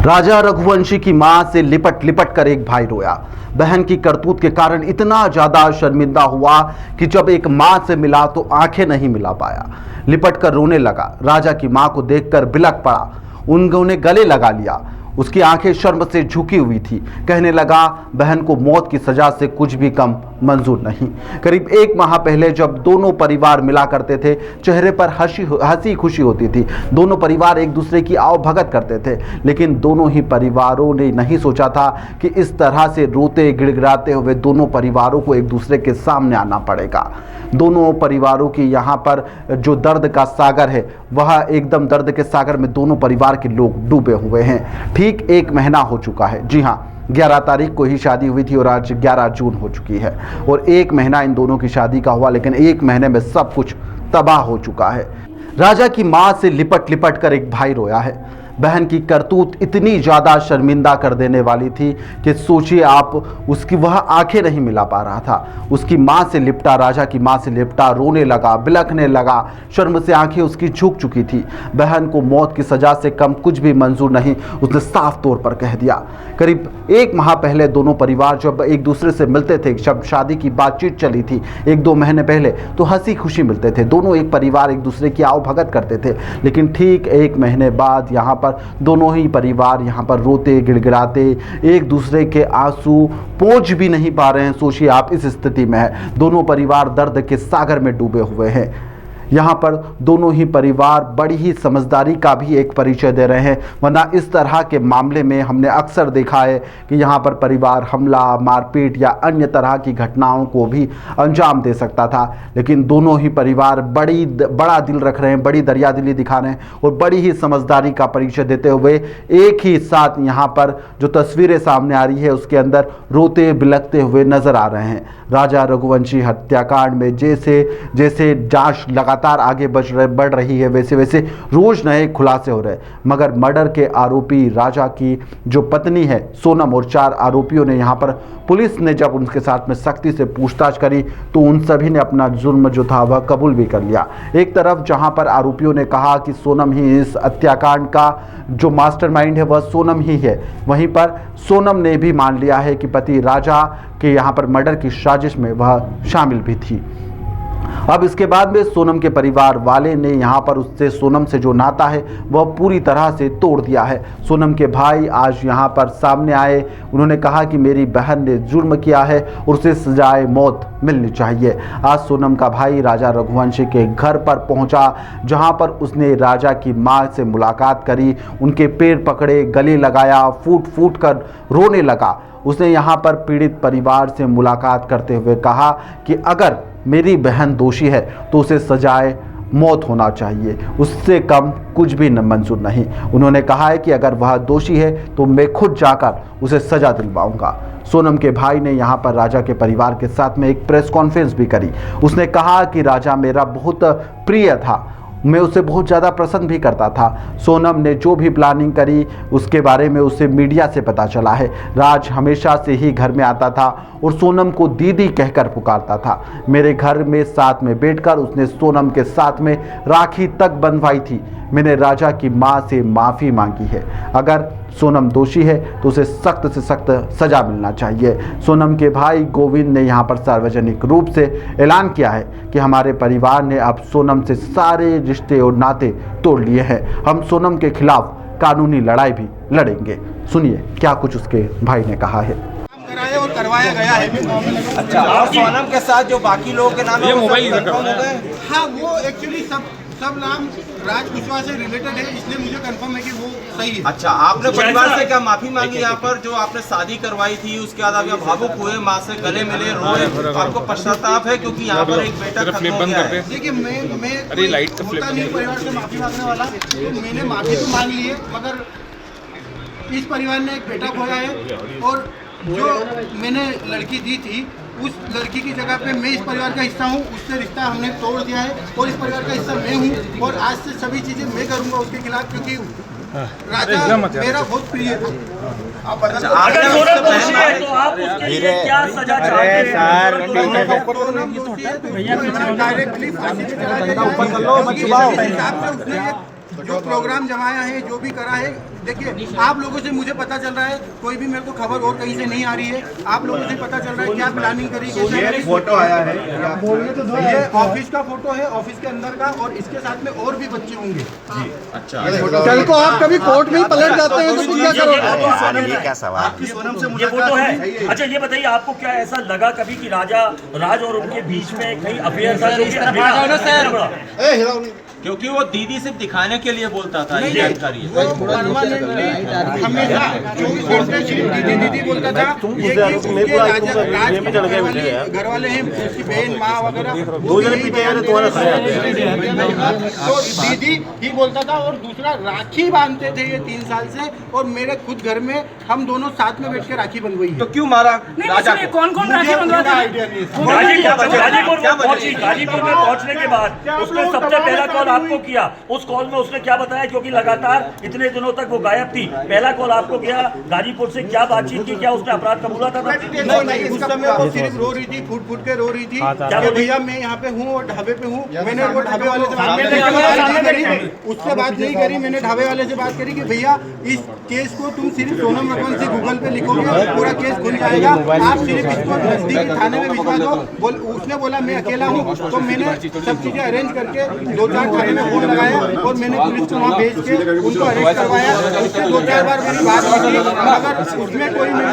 राजा रघुवंशी की मां से लिपट लिपट कर एक भाई रोया। बहन की करतूत के कारण इतना ज्यादा शर्मिंदा हुआ कि जब एक मां से मिला तो आंखें नहीं मिला पाया। लिपट कर रोने लगा। राजा की मां को देखकर बिलख पड़ा। उन्होंने गले लगा लिया। उसकी आंखें शर्म से झुकी हुई थी। कहने लगा, बहन को मौत की सजा से कुछ भी कम मंजूर नहीं। करीब 1 माह पहले जब दोनों परिवार मिला करते थे, चेहरे पर हंसी खुशी होती थी। दोनों परिवार एक दूसरे की आवभगत करते थे, लेकिन दोनों ही परिवारों ने नहीं सोचा था कि इस तरह से रोते गिड़गिड़ाते हुए दोनों परिवारों को एक दूसरे के सामने आना पड़ेगा। दोनों परिवारों की यहाँ पर जो दर्द का सागर है, वह एकदम दर्द के सागर में दोनों परिवार के लोग डूबे हुए हैं। ठीक 1 महीना हो चुका है। जी हाँ, 11 तारीख को ही शादी हुई थी और आज 11 जून हो चुकी है और 1 महीना इन दोनों की शादी का हुआ, लेकिन 1 महीने में सब कुछ तबाह हो चुका है। राजा की मां से लिपट लिपट कर एक भाई रोया है। बहन की करतूत इतनी ज़्यादा शर्मिंदा कर देने वाली थी कि सोचिए आप, उसकी वह आंखें नहीं मिला पा रहा था। उसकी मां से लिपटा, राजा की मां से लिपटा, रोने लगा, बिलखने लगा। शर्म से आंखें उसकी झुक चुकी थी। बहन को मौत की सज़ा से कम कुछ भी मंजूर नहीं, उसने साफ तौर पर कह दिया। करीब 1 माह पहले दोनों परिवार जब एक दूसरे से मिलते थे, जब शादी की बातचीत चली थी 1-2 महीने पहले, तो हंसी खुशी मिलते थे। दोनों एक परिवार एक दूसरे की आवभगत करते थे, लेकिन ठीक 1 महीने बाद यहाँ पर दोनों ही परिवार यहाँ पर रोते गिड़गिड़ाते एक दूसरे के आंसू पोंछ भी नहीं पा रहे हैं। सोचिए आप, इस स्थिति में है। दोनों परिवार दर्द के सागर में डूबे हुए हैं। यहाँ पर दोनों ही परिवार बड़ी ही समझदारी का भी एक परिचय दे रहे हैं, वरना इस तरह के मामले में हमने अक्सर देखा है कि यहाँ पर परिवार हमला, मारपीट या अन्य तरह की घटनाओं को भी अंजाम दे सकता था। लेकिन दोनों ही परिवार बड़ा दिल रख रहे हैं, बड़ी दरियादिली दिखा रहे हैं और बड़ी ही समझदारी का परिचय देते हुए एक ही साथ यहाँ पर जो तस्वीरें सामने आ रही है उसके अंदर रोते बिलखते हुए नजर आ रहे हैं। राजा रघुवंशी हत्याकांड में जैसे जैसे जांच लगातार आगे बढ़ रही है, वैसे वैसे रोज नए खुलासे हो रहे। मगर मर्डर के आरोपी राजा की जो पत्नी है सोनम और 4 आरोपियों ने यहाँ पर पुलिस ने जब उनके साथ में सख्ती से पूछताछ करी तो उन सभी ने अपना जुर्म जो था वह कबूल भी कर लिया। एक तरफ जहाँ पर आरोपियों ने कहा कि सोनम ही इस हत्याकांड का जो मास्टरमाइंड है वह सोनम ही है, वहीं पर सोनम ने भी मान लिया है कि पति राजा के यहाँ पर मर्डर की साजिश में वह शामिल भी थी। अब इसके बाद में सोनम के परिवार वाले ने यहाँ पर उससे सोनम से जो नाता है वह पूरी तरह से तोड़ दिया है। सोनम के भाई आज यहाँ पर सामने आए। उन्होंने कहा कि मेरी बहन ने जुर्म किया है और उसे सजाए मौत मिलनी चाहिए। आज सोनम का भाई राजा रघुवंशी के घर पर पहुँचा, जहाँ पर उसने राजा की माँ से मुलाकात करी, उनके पैर पकड़े, गले लगाया, फूट फूट कर रोने लगा। उसने यहाँ पर पीड़ित परिवार से मुलाकात करते हुए कहा कि अगर मेरी बहन दोषी है तो उसे सजाए मौत होना चाहिए, उससे कम कुछ भी मंजूर नहीं। उन्होंने कहा है कि अगर वह दोषी है तो मैं खुद जाकर उसे सजा दिलवाऊंगा। सोनम के भाई ने यहाँ पर राजा के परिवार के साथ में एक प्रेस कॉन्फ्रेंस भी करी। उसने कहा कि राजा मेरा बहुत प्रिय था, मैं उसे बहुत ज़्यादा पसंद भी करता था। सोनम ने जो भी प्लानिंग करी उसके बारे में उसे मीडिया से पता चला है। राज हमेशा से ही घर में आता था और सोनम को दीदी कहकर पुकारता था। मेरे घर में साथ में बैठकर उसने सोनम के साथ में राखी तक बंधवाई थी। मैंने राजा की मां से माफ़ी मांगी है। अगर सोनम दोषी है तो उसे सख्त से सख्त सजा मिलना चाहिए। सोनम के भाई गोविंद ने यहाँ पर सार्वजनिक रूप से ऐलान किया है कि हमारे परिवार ने अब सोनम से सारे रिश्ते और नाते तोड़ लिए हैं। हम सोनम के खिलाफ कानूनी लड़ाई भी लड़ेंगे। सुनिए क्या कुछ उसके भाई ने कहा है। कराया और करवाया गया है। अच्छा, और सोनम के साथ जो बाकी लोगों के नाम है वो मोबाइल कंफर्म हो गए? हाँ, वो एक्चुअली सब नाम राज कुशवाहा से रिलेटेड है, इसलिए मुझे कंफर्म है कि वो सही है। अच्छा, आपने परिवार से क्या माफी मांगी यहाँ पर जो आपने शादी करवाई थी, उसके बाद आप यहाँ भावुक हुए, माँ से गले मिले, रोए, आपको पश्चाताप है क्योंकि यहाँ पर एक बेटा खत्म हो गया है? देखिए, मैं होता नहीं परिवार से माफी मांगने वाला, तो मैंने माफी तो मांग ली है, मगर इस परिवार ने एक बेटा खोया है और जो मैंने लड़की दी थी उस लड़की की जगह पे मैं इस परिवार का हिस्सा हूँ, उससे रिश्ता हमने तोड़ दिया है और इस परिवार का हिस्सा मैं हूँ और आज से सभी चीज़ें मैं करूँगा उसके खिलाफ, क्योंकि राजा मेरा बहुत प्रिय था। आप बता, अगर सोनम दोषी है तो आप उसके लिए क्या सजा चाहते हैं? डायरेक्टली फांसी पे चला जाएगा। जो प्रोग्राम जमाया है, जो भी करा है, देखिए आप लोगों से मुझे पता चल रहा है, कोई भी मेरे को खबर और कहीं से नहीं आ रही है। आप लोगों से पता चल रहा है क्या प्लानिंग करी, कैसे फोटो आया है, ये ऑफिस का फोटो है, ऑफिस के अंदर का, और इसके साथ में और भी बच्चे होंगे। अच्छा, कल को आप कभी कोर्ट में ही पलट जाते हैं तो क्या करोगे? ये क्या सवाल? ये फोटो है। अच्छा ये बताइए, आपको क्या ऐसा लगा कभी कि राज और उनके बीच में कहीं अफेयर था? क्योंकि वो दीदी सिर्फ दिखाने के लिए बोलता था, ये जानकारी है। वो परमानेंटली हमेशा 24 घंटे सिर्फ दीदी दीदी बोलता था। ये कि उसके राज घर वाले हैं, उसकी बहन माँ वगैरह, तो दीदी ही बोलता था। और दूसरा राखी बांधते थे ये 3 साल से, और मेरे खुद घर में हम दोनों साथ में बैठ के राखी बंधवाई। तो क्यों मारा राजा को? कौन राखी बंधवाता है? गाजीपुर में पहुंचने के बाद उसने सबसे पहला कॉल आपको किया। उस कॉल में उसने क्या बताया, क्योंकि लगातार इतने दिनों तक वो गायब थी? पहला कॉल आपको किया, गाजीपुर से क्या बातचीत की, क्या उसने अपराध कबूला था? नहीं, उस समय वो सिर्फ रो रही थी, फूट फूट के रो रही थी कि भैया मैं यहाँ पे हूँ और ढाबे पे हूँ। मैंने वो ढाबे वाले से बात उससे बात नहीं करी, मैंने ढाबे वाले से बात करी कि भैया इस केस को तुम सिर्फ सोनम रघुवंशी गूगल पे लिखोगे, पूरा केस खुल जाएगा, आप सिर्फ इसको नजदीकी थाने में भिजवा दो। उसने बोला मैं अकेला हूँ, तो मैंने सब चीजें अरेंज करके 2-4 थाने में फोन लगाया और मैंने पुलिस को वहाँ भेज के उनको अरेस्ट करवाया। उससे 2-4 बार मेरी बात हुई थी, मगर उसमें कोई नहीं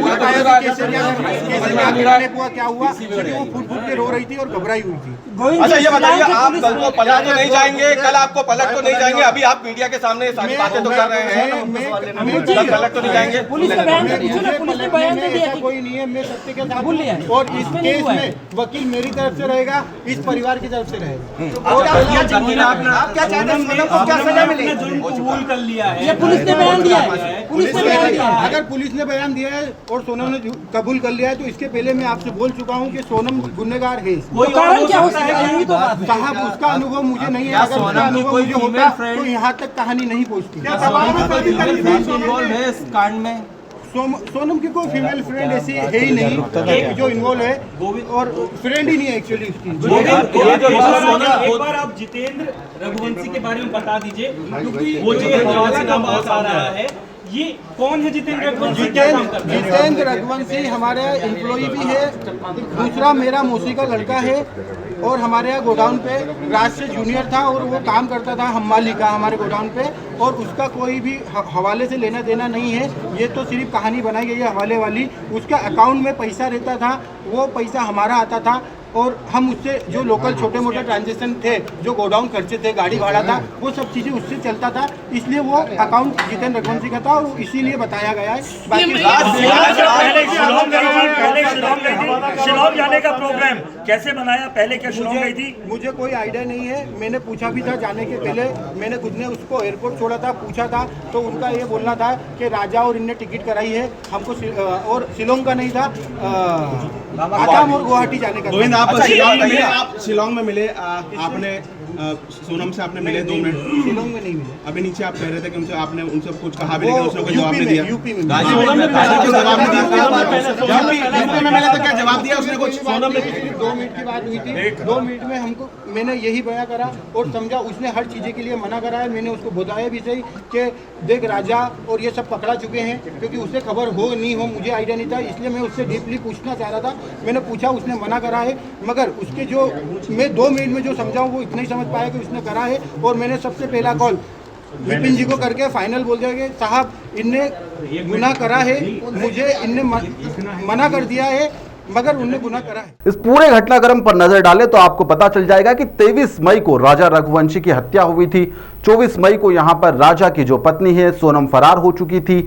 पूछ पाया कि कैसे क्या निर्णय हुआ, क्या हुआ, क्योंकि वो फूट फूट के रो रही थी और घबराई हुई थी। अच्छा ये बताइए, आप कल को पलट तो नहीं जाएंगे? कल आपको पलट तो नहीं जाएंगे? अभी आप मीडिया के सामने सारी बातें तो कर रहे हैं, कल पलट तो नहीं जाएंगे? पुलिस ने बयान दे दिया, कोई नहीं है, मैं सत्य के साथ हूं। और इस केस में वकील मेरी तरफ से रहेगा, इस परिवार की तरफ से रहेगा। आप क्या चाहते हैं, सोनम को क्या सजा मिले? कबूल कर लिया है, ये पुलिस ने बयान दिया है, पुलिस ने बयान दिया है। अगर पुलिस ने बयान दिया है और सोनम ने कबूल कर लिया है, तो इसके पहले मैं आपसे बोल चुका हूँ कि सोनम गुनहगार है। कारण क्या हो सकता है? यही तो बात है साहब, उसका अनुभव मुझे नहीं है। अगर उसका अनुभव मुझे होता तो यहाँ तक कहानी नहीं पहुँचती। इस कांड में सोनम की कोई फीमेल फ्रेंड ऐसी है ही नहीं जो इन्वॉल्व है, और फ्रेंड ही नहीं है एक्चुअली उसकी। एक बार आप जितेंद्र रघुवंशी के बारे में बता दीजिए, क्योंकि वो जो हवाला का बात आ रहा है, ये कौन है जितेंद्र रघुवंशी? जितेंद्र रघुवंशी हमारे एम्प्लॉई भी है, दूसरा मेरा मौसी का लड़का है, और हमारे यहाँ गोडाउन पे राज से जूनियर था और वो काम करता था हमाली का हमारे गोडाउन पे, और उसका कोई भी हवाले से लेना देना नहीं है। ये तो सिर्फ कहानी बनाई गई है हवाले वाली। उसका अकाउंट में पैसा रहता था, वो पैसा हमारा आता था, और हम उससे जो लोकल छोटे मोटे ट्रांजेक्शन थे, जो गोडाउन खर्चे थे, गाड़ी भाड़ा था, वो सब चीज़ें उससे चलता था। इसलिए वो अकाउंट जितेंद्र रघुवंशी का था और इसीलिए बताया गया है। बाकी शिलोंग जाने का प्रोग्राम कैसे बनाया? पहले क्या शिलोंग गई थी? मुझे कोई आइडिया नहीं है। मैंने पूछा भी था जाने के पहले, मैंने खुद ने उसको एयरपोर्ट छोड़ा था, पूछा था, तो उनका ये बोलना था कि राजा और इनने टिकट कराई है हमको, और शिलोंग का नहीं था, आसाम और गुवाहाटी जाने का। आप शिलोंग में मिले, आपने सोनम से आपने मिले 2 मिनट? शिलोंग में नहीं मिले। अभी नीचे आप कह रहे थे कि आपने उनसे कुछ कहा भी, लेकिन उसने कोई जवाब नहीं दिया। यूपी में मिले तो क्या जवाब दिया उसने कुछ? 2 मिनट की बात हुई थी, 2 मिनट में हमको मैंने यही बयां करा और समझा। उसने हर चीज़ें के लिए मना करा है। मैंने उसको बताया भी सही कि देख राजा और ये सब पकड़ा चुके हैं, क्योंकि उससे खबर हो नहीं हो मुझे आइडिया नहीं था, इसलिए मैं उससे डीपली पूछना चाह रहा था। मैंने पूछा, उसने मना करा है, मगर उसके जो मैं 2 मिनट में जो समझाऊँ वो इतना ही समझ पाया कि उसने करा है। और मैंने सबसे पहला कॉल विपिन जी को करके फाइनल बोल दिया कि साहब इनने गुनाह करा है, मुझे इनने मना कर दिया है, मगर उन्होंने गुनाह करा है। इस पूरे घटनाक्रम पर नजर डालें तो आपको पता चल जाएगा कि 23 मई को राजा रघुवंशी की हत्या हुई थी। 24 मई को यहां पर राजा की जो पत्नी है सोनम फरार हो चुकी थी।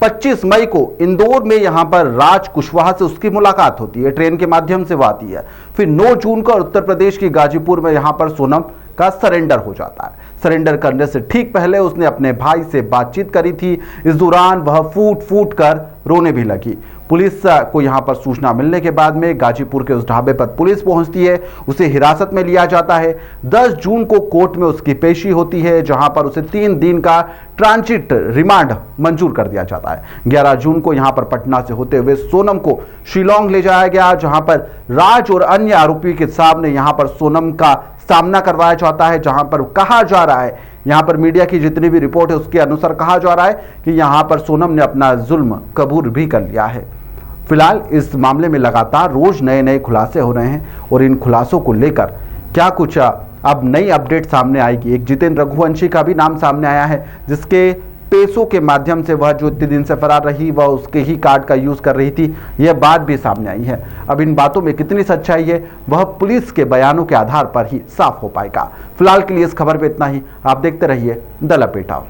25 मई को इंदौर में यहां पर राज कुशवाहा से उसकी मुलाकात होती है, ट्रेन के माध्यम से वो आती है। फिर 9 जून को उत्तर प्रदेश की गाजीपुर में यहां पर सोनम का सरेंडर हो जाता है। सरेंडर करने से ठीक पहले उसने अपने भाई से बातचीत करी थी। इस दौरान वह फूट फूट कर रोने भी लगी। पुलिस को यहां पर सूचना मिलने के बाद में गाजीपुर के उस ढाबे पर पुलिस पहुंचती है, उसे हिरासत में लिया जाता है। 10 जून को कोर्ट में उसकी पेशी होती है, जहां पर उसे 3 दिन का ट्रांजिट रिमांड मंजूर कर दिया जाता है। 11 जून को यहां पर पटना से होते हुए सोनम को शिलोंग ले जाया गया, जहां पर राज और अन्य आरोपियों के सामने यहां पर सोनम का सामना करवाया चाहता है, जहां पर कहा जा रहा है, यहां पर मीडिया की जितनी भी रिपोर्ट है उसके अनुसार कहा जा रहा है कि यहां पर सोनम ने अपना जुल्म कबूल भी कर लिया है। फिलहाल इस मामले में लगातार रोज नए नए खुलासे हो रहे हैं और इन खुलासों को लेकर क्या कुछ अब नई अपडेट सामने आएगी। एक जितेंद्र रघुवंशी का भी नाम सामने आया है, जिसके पैसों के माध्यम से वह जो इतने दिन से फरार रही, वह उसके ही कार्ड का यूज कर रही थी, यह बात भी सामने आई है। अब इन बातों में कितनी सच्चाई है वह पुलिस के बयानों के आधार पर ही साफ हो पाएगा। फिलहाल के लिए इस खबर में इतना ही। आप देखते रहिए द लपेटा।